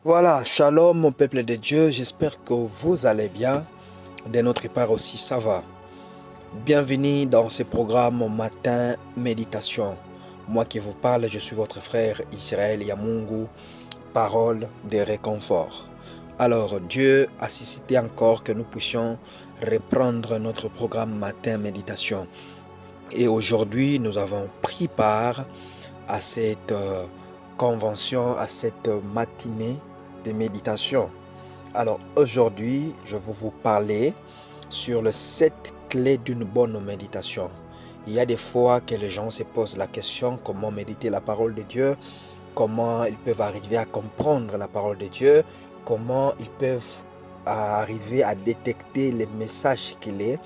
Voilà, shalom mon peuple de Dieu, j'espère que vous allez bien. De notre part aussi, ça va. Bienvenue dans ce programme Matin Méditation. Moi qui vous parle, je suis votre frère Israël Yamungu, parole de réconfort. Alors, Dieu a suscité encore que nous puissions reprendre notre programme Matin Méditation. Et aujourd'hui, nous avons pris part à cette convention, à cette matinée de méditation. Alors aujourd'hui, je vais vous parler sur les 7 clés d'une bonne méditation. Il y a des fois que les gens se posent la question comment méditer la parole de Dieu, comment ils peuvent arriver à comprendre la parole de Dieu, comment ils peuvent arriver à détecter les messages qu'il est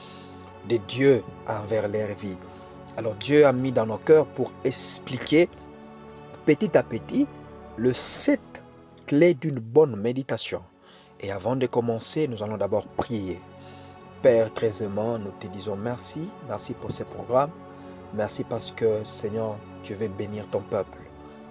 de Dieu envers leur vie. Alors Dieu a mis dans nos cœurs pour expliquer petit à petit les 7 clés d'une bonne méditation. Et avant de commencer, nous allons d'abord prier. Père, très aimant, nous te disons merci. Merci pour ce programme. Merci parce que, Seigneur, tu veux bénir ton peuple.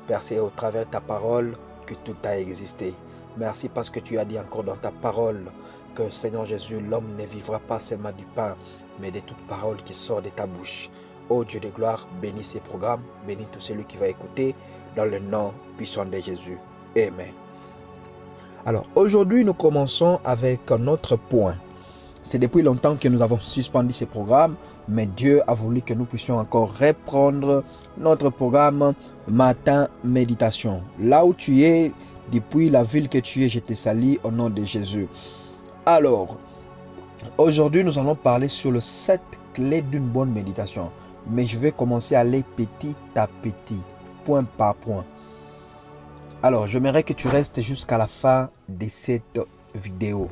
Père, c'est au travers de ta parole que tout a existé. Merci parce que tu as dit encore dans ta parole que, Seigneur Jésus, l'homme ne vivra pas seulement du pain, mais de toute parole qui sort de ta bouche. Ô Dieu de gloire, bénis ces programmes, bénis tout celui qui va écouter, dans le nom puissant de Jésus. Amen. Alors, aujourd'hui, nous commençons avec notre point. C'est depuis longtemps que nous avons suspendu ce programme, mais Dieu a voulu que nous puissions encore reprendre notre programme Matin Méditation. Là où tu es, depuis la ville que tu es, je te salue au nom de Jésus. Alors, aujourd'hui, nous allons parler sur les 7 clés d'une bonne méditation. Mais je vais commencer à aller petit à petit, point par point. Alors, j'aimerais que tu restes jusqu'à la fin de cette vidéo.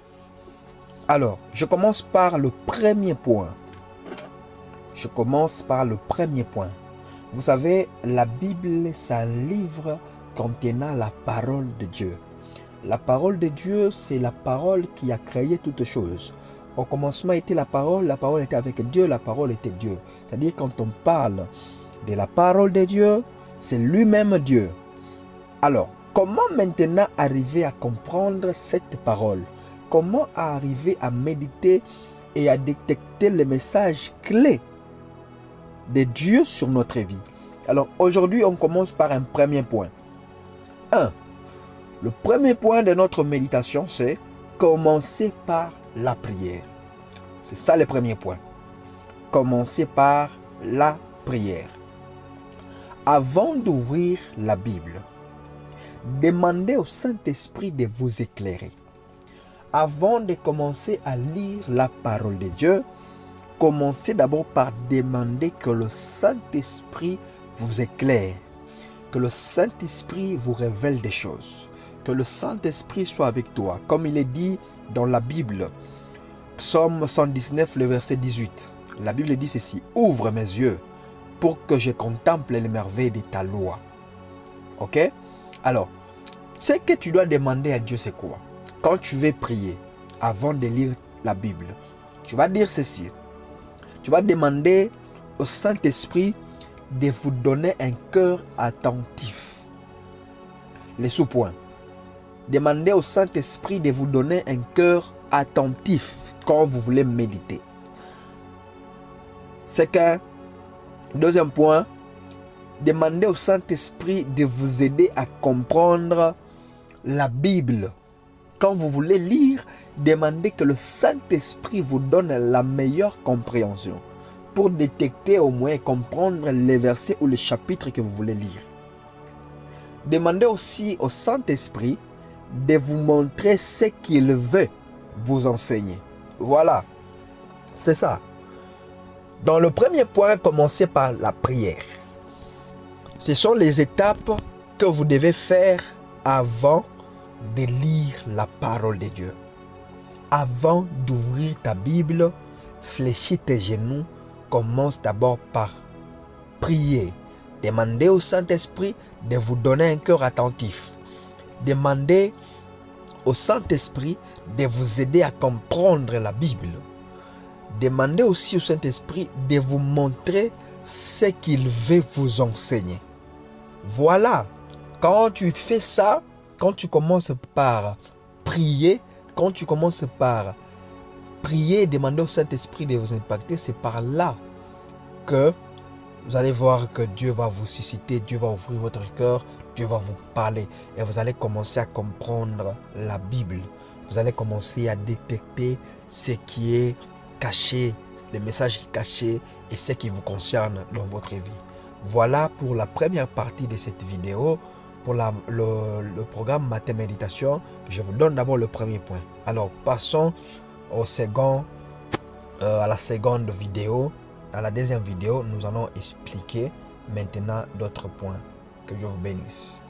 Alors, je commence par le premier point. Vous savez, la Bible, c'est un livre contenant la parole de Dieu. La parole de Dieu, c'est la parole qui a créé toutes choses. Au commencement était la parole était avec Dieu, la parole était Dieu. C'est-à-dire quand on parle de la parole de Dieu, c'est lui-même Dieu. Alors, comment maintenant arriver à comprendre cette parole? Comment arriver à méditer et à détecter les messages clés de Dieu sur notre vie? Alors, aujourd'hui, on commence par un premier point. Le premier point de notre méditation, c'est commencer par la prière. C'est ça le premier point. Commencer par la prière. Avant d'ouvrir la Bible, demandez au Saint-Esprit de vous éclairer. Avant de commencer à lire la parole de Dieu, commencez d'abord par demander que le Saint-Esprit vous éclaire, que le Saint-Esprit vous révèle des choses, que le Saint-Esprit soit avec toi, comme il est dit dans la Bible. Psaume 119, le verset 18. La Bible dit ceci: « Ouvre mes yeux pour que je contemple les merveilles de ta loi. » Ok? Alors, ce que tu dois demander à Dieu, c'est quoi? Quand tu veux prier, avant de lire la Bible, tu vas dire ceci. Tu vas demander au Saint-Esprit de vous donner un cœur attentif. Les sous-points. Demandez au Saint-Esprit de vous donner un cœur attentif quand vous voulez méditer. C'est qu'un deuxième point, demandez au Saint-Esprit de vous aider à comprendre la Bible. Quand vous voulez lire, demandez que le Saint-Esprit vous donne la meilleure compréhension pour détecter au moins et comprendre les versets ou les chapitres que vous voulez lire. Demandez aussi au Saint-Esprit de vous montrer ce qu'il veut vous enseigner. Voilà, c'est ça. Dans le premier point, commencez par la prière. Ce sont les étapes que vous devez faire avant de lire la parole de Dieu. Avant d'ouvrir ta Bible, fléchis tes genoux, commence d'abord par prier. Demandez au Saint-Esprit de vous donner un cœur attentif. Demandez au Saint-Esprit de vous aider à comprendre la Bible. Demandez aussi au Saint-Esprit de vous montrer ce qu'il veut vous enseigner. Voilà, quand tu fais ça, quand tu commences par prier, quand tu commences par prier et demander au Saint-Esprit de vous impacter, c'est par là que vous allez voir que Dieu va vous susciter, Dieu va ouvrir votre cœur, Dieu va vous parler et vous allez commencer à comprendre la Bible. Vous allez commencer à détecter ce qui est caché, les messages cachés et ce qui vous concerne dans votre vie. Voilà pour la première partie de cette vidéo. Pour le programme Matin Méditation, je vous donne d'abord le premier point. Alors passons à la seconde vidéo. À la deuxième vidéo, nous allons expliquer maintenant d'autres points. Que Dieu vous bénisse.